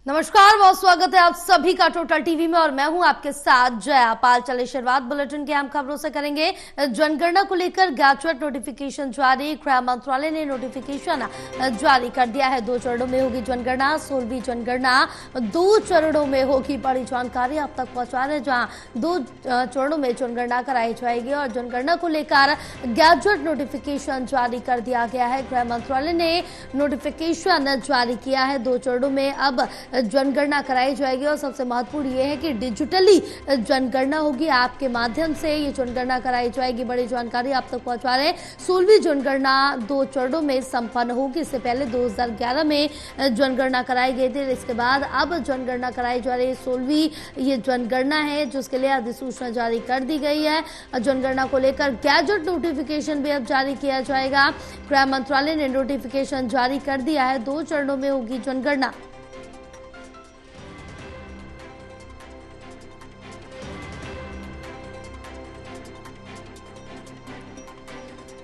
नमस्कार, बहुत स्वागत है आप सभी का टोटल टीवी में और मैं हूं आपके साथ जया पाल। चले शुरुआत बुलेटिन के अहम खबरों से करेंगे। जनगणना को लेकर गैजेट नोटिफिकेशन जारी। गृह मंत्रालय ने नोटिफिकेशन जारी कर दिया है। 2 चरणों में होगी जनगणना। 16वीं जनगणना 2 चरणों में होगी। बड़ी जानकारी आप तक पहुंचा रहे, जहां 2 चरणों में जनगणना कराई जाएगी और जनगणना को लेकर गैजेट नोटिफिकेशन जारी कर दिया गया है। गृह मंत्रालय ने नोटिफिकेशन जारी किया है। 2 चरणों में अब जनगणना कराई जाएगी और सबसे महत्वपूर्ण ये है कि डिजिटली जनगणना होगी। ऐप के माध्यम से ये जनगणना कराई जाएगी। बड़ी जानकारी आप तक पहुंचा रहे हैं। 16वीं जनगणना 2 चरणों में संपन्न होगी। इससे पहले 2011 में जनगणना कराई गई थी। इसके बाद अब जनगणना कराई जा रही है। 16वीं ये जनगणना है जिसके लिए अधिसूचना जारी कर दी गई है। जनगणना को लेकर गैजेट नोटिफिकेशन भी अब जारी किया जाएगा। गृह मंत्रालय ने नोटिफिकेशन जारी कर दिया है। 2 चरणों में होगी जनगणना।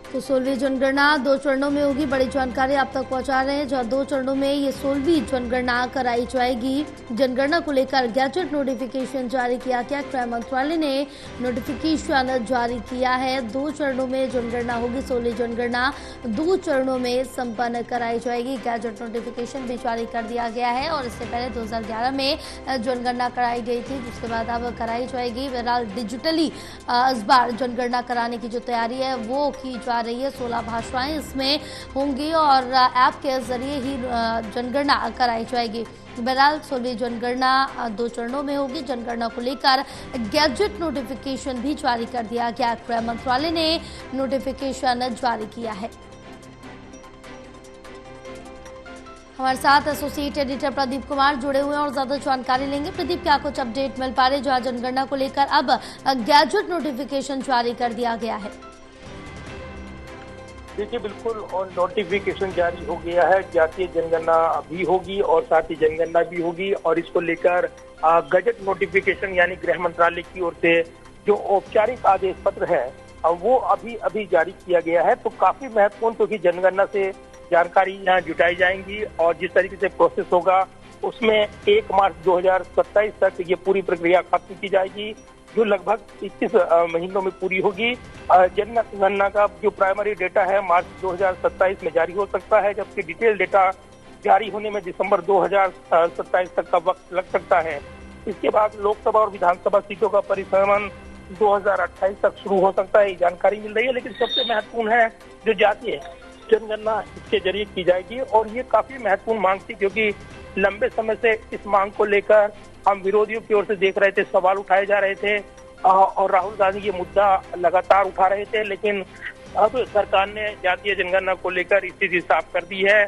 तो 16वीं जनगणना 2 चरणों में होगी। बड़ी जानकारी आप तक पहुंचा रहे हैं, जहां 2 चरणों में ये 16वीं जनगणना कराई जाएगी। जनगणना को लेकर गैजेट नोटिफिकेशन जारी किया गया। गृह मंत्रालय ने नोटिफिकेशन जारी किया है। 2 चरणों में जनगणना होगी। 16वीं जनगणना 2 चरणों में संपन्न कराई जाएगी। गैजेट नोटिफिकेशन भी जारी कर दिया गया है और इससे पहले 2011 में जनगणना कराई गई थी, जिसके बाद अब कराई जाएगी। बहरहाल डिजिटली इस बार जनगणना कराने की जो तैयारी है वो की जा रही है। 16 भाषाएं इसमें होंगी और ऐप के जरिए ही जनगणना कराई जाएगी। बहरहाल 16वीं जनगणना 2 चरणों में होगी। जनगणना को लेकर गैजेट नोटिफिकेशन भी जारी कर दिया गया। गृह मंत्रालय ने नोटिफिकेशन जारी किया है। हमारे साथ एसोसिएट एडिटर प्रदीप कुमार जुड़े हुए हैं और ज्यादा जानकारी लेंगे। प्रदीप, क्या कुछ अपडेट मिल पा रहे जो आज जनगणना को लेकर अब गैजेट नोटिफिकेशन जारी कर दिया गया है? देखिए, बिल्कुल और नोटिफिकेशन जारी हो गया है। जातीय जनगणना भी होगी और साथ ही जनगणना भी होगी और इसको लेकर गजट नोटिफिकेशन यानी गृह मंत्रालय की ओर से जो औपचारिक आदेश पत्र है वो अभी जारी किया गया है। तो काफी महत्वपूर्ण, क्योंकि जनगणना से जानकारी यहाँ जुटाई जाएंगी और जिस तरीके से प्रोसेस होगा उसमें 1 मार्च 2027 तक ये पूरी प्रक्रिया खत्म की जाएगी, जो लगभग 21 महीनों में पूरी होगी। जनगणना का जो प्राइमरी डेटा है मार्च 2027 में जारी हो सकता है, जबकि डिटेल डेटा जारी होने में दिसंबर 2027 तक का वक्त लग सकता है। इसके बाद लोकसभा और विधानसभा सीटों का परिसमन 2028 तक शुरू हो सकता है, ये जानकारी मिल रही है। लेकिन सबसे महत्वपूर्ण है जो जातीय जनगणना इसके जरिए की जाएगी और ये काफी महत्वपूर्ण मांग थी, क्योंकि लंबे समय से इस मांग को लेकर हम विरोधियों की ओर से देख रहे थे, सवाल उठाए जा रहे थे और राहुल गांधी ये मुद्दा लगातार उठा रहे थे। लेकिन अब सरकार ने जातीय जनगणना को लेकर स्थिति साफ कर दी है।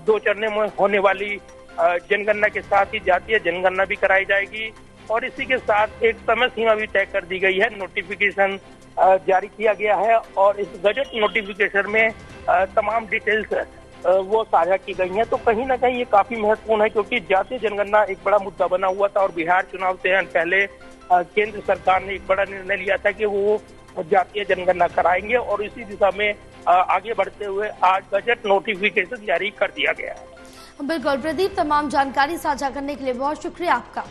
2 चरणों में होने वाली जनगणना के साथ ही जातीय जनगणना भी कराई जाएगी और इसी के साथ एक समय सीमा भी तय कर दी गई है। नोटिफिकेशन जारी किया गया है और इस गजट नोटिफिकेशन में तमाम डिटेल्स वो साझा की गई हैं। तो कहीं ना कहीं ये काफी महत्वपूर्ण है, क्योंकि जातीय जनगणना एक बड़ा मुद्दा बना हुआ था और बिहार चुनाव से पहले केंद्र सरकार ने एक बड़ा निर्णय लिया था कि वो जातीय जनगणना कराएंगे और इसी दिशा में आगे बढ़ते हुए आज बजट नोटिफिकेशन जारी कर दिया गया है। बिल्कुल प्रदीप, तमाम जानकारी साझा करने के लिए बहुत शुक्रिया आपका।